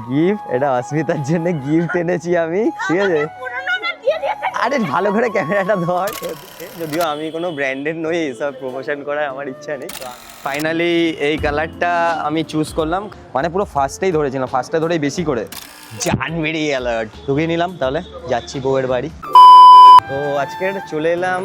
Gift, এটা অস্মিতার জন্য gift এনেছি আমি, ঠিক আছে। আরে ভালো করে ক্যামেরাটা ধর। যদিও আমি কোনো ব্র্যান্ডেড নই, এসব প্রমোশন করার আমার ইচ্ছা নেই। ফাইনালি এই কালারটা আমি চুজ করলাম, মানে পুরো ফার্স্টেই ধরেছিলাম, ফার্স্টে ধরেই বেশি করে জান বেরিয়ে অ্যালার্ট ঢুকিয়ে নিলাম। তাহলে যাচ্ছি বউয়ের বাড়ি। তো আজকের চলে এলাম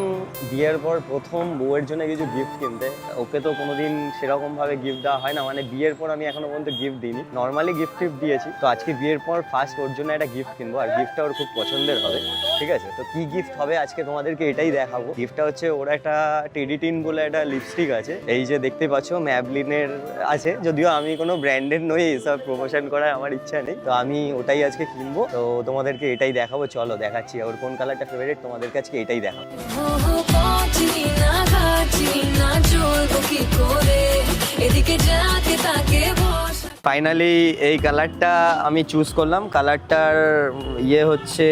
বিয়ের পর প্রথম বউয়ের জন্য কিছু গিফট কিনতে। ওকে তো কোনোদিন সেরকমভাবে গিফট দেওয়া হয় না, মানে বিয়ের পর আমি এখনো পর্যন্ত গিফট দিইনি, নর্মালি গিফট দিয়েছি। তো আজকে বিয়ের পর ফার্স্ট ওর জন্য একটা গিফট কিনবো, আর গিফটটা ওর খুব পছন্দের হবে, ঠিক আছে। তো কি গিফট হবে আজকে তোমাদেরকে এটাই দেখাবো। গিফটটা হচ্ছে ওর একটা টেডিটিন বলে একটা লিপস্টিক আছে, এই যে দেখতে পাচ্ছ ম্যাবলিনের আছে। যদিও আমি কোনো ব্র্যান্ডেড নই, এসব প্রমোশন করার আমার ইচ্ছা নেই। তো আমি ওটাই আজকে কিনবো, তো তোমাদেরকে এটাই দেখাবো। চলো দেখাচ্ছি ওর কোন কালারটা ফেভারিট, তোমাদেরকে আজকে এটাই দেখাবো। ফাইনালি এই কালারটা আমি চুজ করলাম। কালারটার হচ্ছে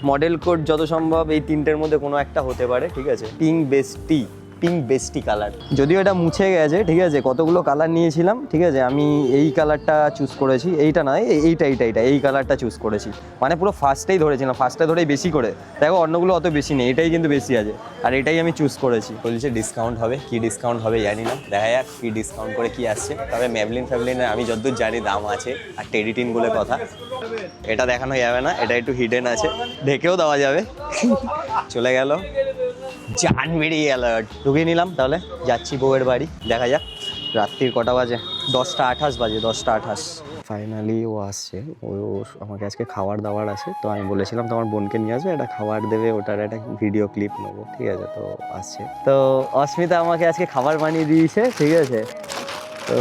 মডেল কোড যত সম্ভব এই তিনটের মধ্যে কোনো একটা হতে পারে, ঠিক আছে। পিঙ্ক বেস্টি কালার, যদিও এটা মুছে গেছে, ঠিক আছে। কতগুলো কালার নিয়েছিলাম, ঠিক আছে। আমি এই কালারটা চুজ করেছি, এইটা নয়, এইটা এই কালারটা চুজ করেছি, মানে পুরো ফার্স্টেই ধরেছিলাম, ফার্স্টে ধরেই বেশি করে। দেখো অন্যগুলো অত বেশি নেই, এটাই কিন্তু বেশি আছে, আর এটাই আমি চুজ করেছি। বলছে ডিসকাউন্ট হবে, কি ডিসকাউন্ট হবে জানি না, দেখা যাক কি ডিসকাউন্ট করে কি আসছে। তবে ম্যাবলিনে আমি যতদূর জানি দাম আছে, আর টেডিটিন বলে কথা, এটা দেখানো যাবে না, এটা একটু হিডেন আছে, ঢেকেও দেওয়া যাবে। চলে গেল, জান বেরিয়ে অ্যালার্ট ঢুকিয়ে নিলাম। তাহলে যাচ্ছি বউয়ের বাড়ি, দেখা যাক রাত্রির কটা বাজে, 10টা 28 বাজে, 10টা 28। ফাইনালি ও আসছে, ও আমাকে আজকে খাবার দাবার আছে। তো আমি বলেছিলাম তোমার বোনকে নিয়ে আসবে, একটা খাবার দেবে, ওটার একটা ভিডিও ক্লিপ নেবো, ঠিক আছে। তো আসছে, তো অস্মিতা আমাকে আজকে খাবার বানিয়ে দিয়েছে, ঠিক আছে। তো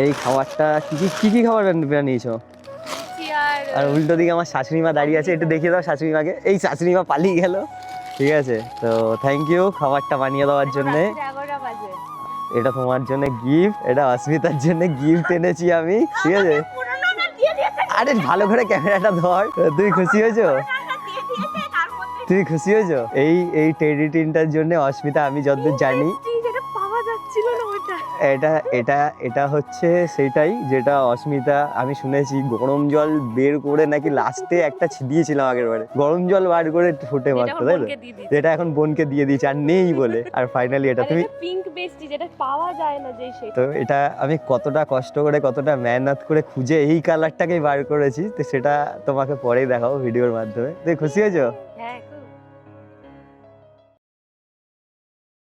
এই খাবারটা কি খাবার বানিয়েছো? আর উল্টো দিকে আমার শাশুড়ি মা দাঁড়িয়ে আছে, একটু দেখিয়ে দাও শাশুড়ি মাকে। এই শাশুড়ি মা পালিয়ে গেল, ঠিক আছে। তো থ্যাংক ইউ খাবারটা বানিয়ে দেওয়ার জন্যে। এটা তোমার জন্য গিফট, এটা অস্মিতার জন্য গিফট এনেছি আমি, ঠিক আছে। আরে ভালো করে ক্যামেরাটা ধর। তুই খুশি হয়েছো? তুই খুশি হয়েছো? এই টেডিটিনটার জন্য অস্মিতা, আমি যতদূর জানি এটা হচ্ছে সেটাই যেটা অস্মিতা, আমি শুনেছি গরম জল বের করে নাকি লাস্টে একটা দিয়েছিলাম আগের বারে, গরম জল বার করে ঠোঁটে মাখতো, তাই তো? যেটা এখন বোনকে দিয়ে দিয়েছি, আর নেই বলে। আর ফাইনালি এটা তুমি পিঙ্ক বেস্টি, যেটা পাওয়া যায় না যেই সেই। তো এটা আমি কতটা কষ্ট করে, কতটা মেহনত করে খুঁজে এই কালারটাকেই বার করেছি, তো সেটা তোমাকে পরেই দেখাবো ভিডিওর মাধ্যমে। তুই খুশি হয়েছো?